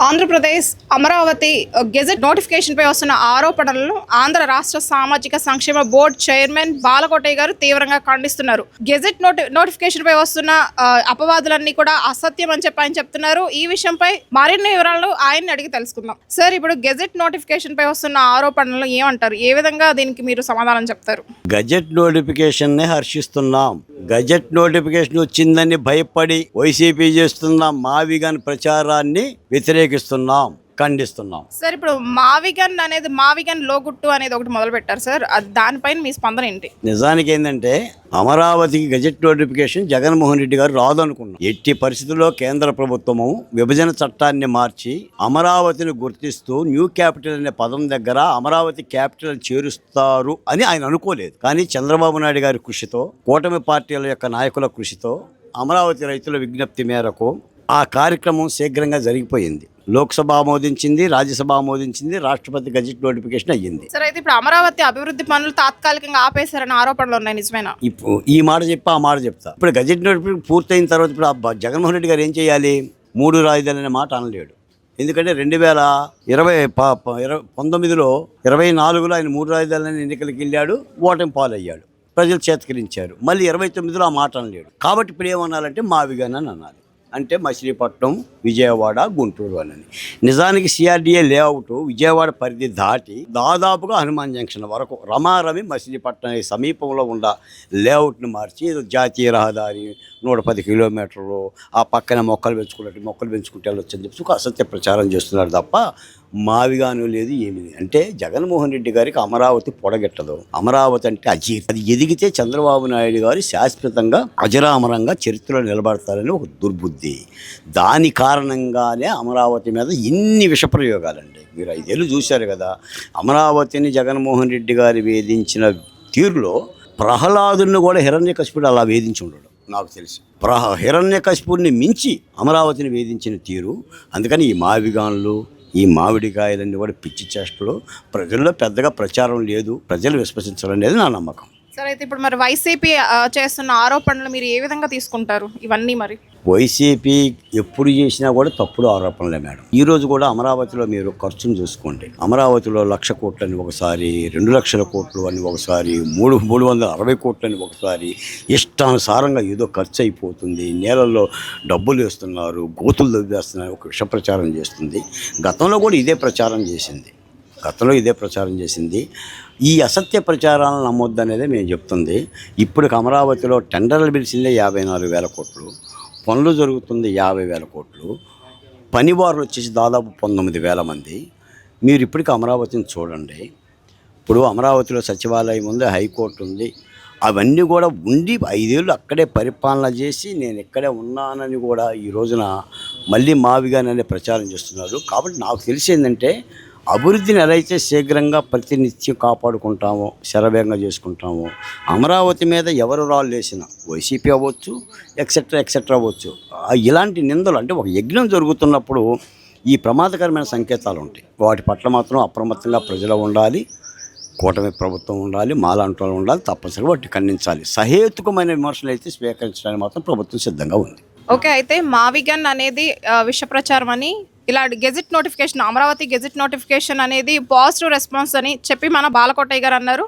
Andhra Pradesh Amaravati gazette notification పై వస్తున్న ఆరోపణలను ఆంధ్ర రాష్ట్ర సామాజిక సంక్షేమ బోర్డు చైర్మన్ బాలకోటయ్య గారు తీవ్రంగా ఖండిస్తున్నారు. గెజెట్ నోటిఫికేషన్ పై వస్తున్న అపవాదులన్నీ కూడా అసత్యం అని చెప్పి ఆయన చెప్తున్నారు. ఈ విషయంపై మరిన్ని వివరాలు ఆయన్ని అడిగి తెలుసుకుందాం. సార్, ఇప్పుడు గెజెట్ నోటిఫికేషన్ పై వస్తున్న ఆరోపణలు ఏమంటారు? ఏ విధంగా దీనికి మీరు సమాధానం చెప్తారు? గెజెట్ నోటిఫికేషన్ ని హర్షిస్తున్నాం. గెజెట్ నోటిఫికేషన్ వచ్చిందని భయపడి వైసీపీ చేస్తున్న మావిగన్ ప్రచారాన్ని వ్యతిరేకిస్తున్నాం, ఖండిస్తున్నాం. సార్, ఇప్పుడు మావిగన్ లోగుట్టు అనేది ఒకటి మొదలు పెట్టారు సార్, దానిపైన మీ స్పందన ఏంటి? నిజానికి ఏంటంటే అమరావతికి గెజెట్ నోటిఫికేషన్ జగన్మోహన్ రెడ్డి గారు రాదు అనుకున్నాం. ఎట్టి పరిస్థితుల్లో కేంద్ర ప్రభుత్వము విభజన చట్టాన్ని మార్చి అమరావతిని గుర్తిస్తూ న్యూ క్యాపిటల్ అనే పదం దగ్గర అమరావతి క్యాపిటల్ చేరుస్తారు అని ఆయన అనుకోలేదు. కానీ చంద్రబాబు నాయుడు గారి కృషితో, కూటమి పార్టీల యొక్క నాయకుల కృషితో, అమరావతి రైతుల విజ్ఞప్తి మేరకు ఆ కార్యక్రమం శీఘ్రంగా జరిగిపోయింది. లోక్సభ ఆమోదించింది, రాజ్యసభ ఆమోదించింది, రాష్ట్రపతి గెజెట్ నోటిఫికేషన్ అయ్యింది. సరే, అయితే ఇప్పుడు అమరావతి అభివృద్ధి పనులు తాత్కాలికంగా ఆపేశారని ఆరోపణలు ఉన్నాయి, నిజమేనా? ఇప్పుడు ఈ మాట చెప్పి ఆ మాట చెప్తా. ఇప్పుడు గెజెట్ నోటిఫికేషన్ పూర్తయిన తర్వాత ఇప్పుడు జగన్మోహన్ రెడ్డి గారు ఏం చేయాలి? 3 రాజధానులు అనే మాట అనలేడు. ఎందుకంటే 2019లో 24లో ఆయన 3 రాజధానులని ఎన్నికలకు వెళ్ళాడు, ఓటమి పాలయ్యాడు, ప్రజలు చేతకరించారు. మళ్ళీ 29లో ఆ మాట అనలేడు. కాబట్టి ఇప్పుడు ఏమనాలంటే మావిగన్ అని అనాలి. అంటే మచిలీపట్నం, విజయవాడ, గుంటూరు అని. నిజానికి సిఆర్డిఏ లేఅవుట్ విజయవాడ పరిధి దాటి దాదాపుగా హనుమాన్ జంక్షన్ వరకు రమారమి మచిలీపట్నం సమీపంలో ఉన్న లేఅవుట్ని మార్చి జాతీయ రహదారి 110 కిలోమీటర్లు ఆ పక్కన మొక్కలు పెంచుకుంటే వెళ్ళొచ్చు అని చెప్పి ఒక అసత్య ప్రచారం చేస్తున్నారు తప్ప మావిగాను లేదు, ఏమి లేదు. అంటే జగన్మోహన్ రెడ్డి గారికి అమరావతి పొడగెట్టదు. అమరావతి అంటే అది ఎదిగితే చంద్రబాబు నాయుడు గారు శాశ్వతంగా అజరామరంగా చరిత్రలో నిలబడతారని ఒక దుర్బుద్ధి. దాని కారణంగానే అమరావతి మీద ఇన్ని విషప్రయోగాలండి. మీరు 5 ఏళ్ళు చూశారు కదా. అమరావతిని జగన్మోహన్ రెడ్డి గారు వేధించిన తీరులో ప్రహ్లాదుని కూడా హిరణ్యకశిపుడు అలా వేధించి ఉండడు నాకు తెలిసి. హిరణ్యకశిపుడిని మించి అమరావతిని వేధించిన తీరు. అందుకని ఈ మావిగాన్లు, ఈ మామిడికాయలన్నీ కూడా పిచ్చి చేష్టలు. ప్రజల్లో పెద్దగా ప్రచారం లేదు, ప్రజలు విశ్వసించాలనేది నా నమ్మకం. సరే, అయితే ఇప్పుడు మరి వైసీపీ చేస్తున్న ఆరోపణలు మీరు ఏ విధంగా తీసుకుంటారు? ఇవన్నీ మరి వైసీపీ ఎప్పుడు చేసినా కూడా తప్పుడు ఆరోపణలే మేడం. ఈరోజు కూడా అమరావతిలో మీరు ఖర్చును చూసుకోండి. అమరావతిలో 1,00,000 కోట్లని ఒకసారి, 2 లక్షల కోట్లు అని ఒకసారి, 360 కోట్లని ఒకసారి, ఇష్టానుసారంగా ఏదో ఖర్చు అయిపోతుంది, నేలల్లో డబ్బులు వేస్తున్నారు, గోతులు దవ్వేస్తున్నారు, ఒక విష ప్రచారం చేస్తుంది. గతంలో కూడా ఇదే ప్రచారం చేసింది. ఈ అసత్య ప్రచారాలను నమ్మొద్దనేదే మేము చెప్తుంది. ఇప్పుడు అమరావతిలో టెండర్లు పిలిచిందే 54,000 కోట్లు, పనులు జరుగుతుంది 50,000 కోట్లు, పనివారులు వచ్చేసి దాదాపు 19,000 మంది. మీరు ఇప్పటికి అమరావతిని చూడండి. ఇప్పుడు అమరావతిలో సచివాలయం ఉంది, హైకోర్టు ఉంది, అవన్నీ కూడా ఉండి 5 ఏళ్ళు అక్కడే పరిపాలన చేసి నేను ఇక్కడే ఉన్నానని కూడా ఈ రోజున మళ్ళీ మావిగాననే ప్రచారం చేస్తున్నారు. కాబట్టి నాకు తెలిసి ఏంటంటే అభివృద్ధిని ఎలా అయితే శీఘ్రంగా ప్రతినిత్యం కాపాడుకుంటామో, శరవేగంగా చేసుకుంటామో, అమరావతి మీద ఎవరు రాళ్ళు వేసినా, వైసీపీ అవ్వచ్చు, ఎక్సెట్రా అవ్వచ్చు, ఇలాంటి నిందలు అంటే ఒక యజ్ఞం జరుగుతున్నప్పుడు ఈ ప్రమాదకరమైన సంకేతాలు ఉంటాయి. వాటి పట్ల మాత్రం అప్రమత్తంగా ప్రజలు ఉండాలి, కూటమి ప్రభుత్వం ఉండాలి, మాలాంటి వాళ్ళు ఉండాలి. తప్పనిసరిగా వాటిని ఖండించాలి. సహేతుకమైన విమర్శలు అయితే స్వీకరించడానికి మాత్రం ప్రభుత్వం సిద్ధంగా ఉంది. ఓకే, అయితే మావిగన్ అనేది విష ప్రచారం అని, ఇలా gazette notification, Amaravati gazette notification అనేది పాజిటివ్ రెస్పాన్స్ అని చెప్పి మన బాలకోటయ్య గారు అన్నారు.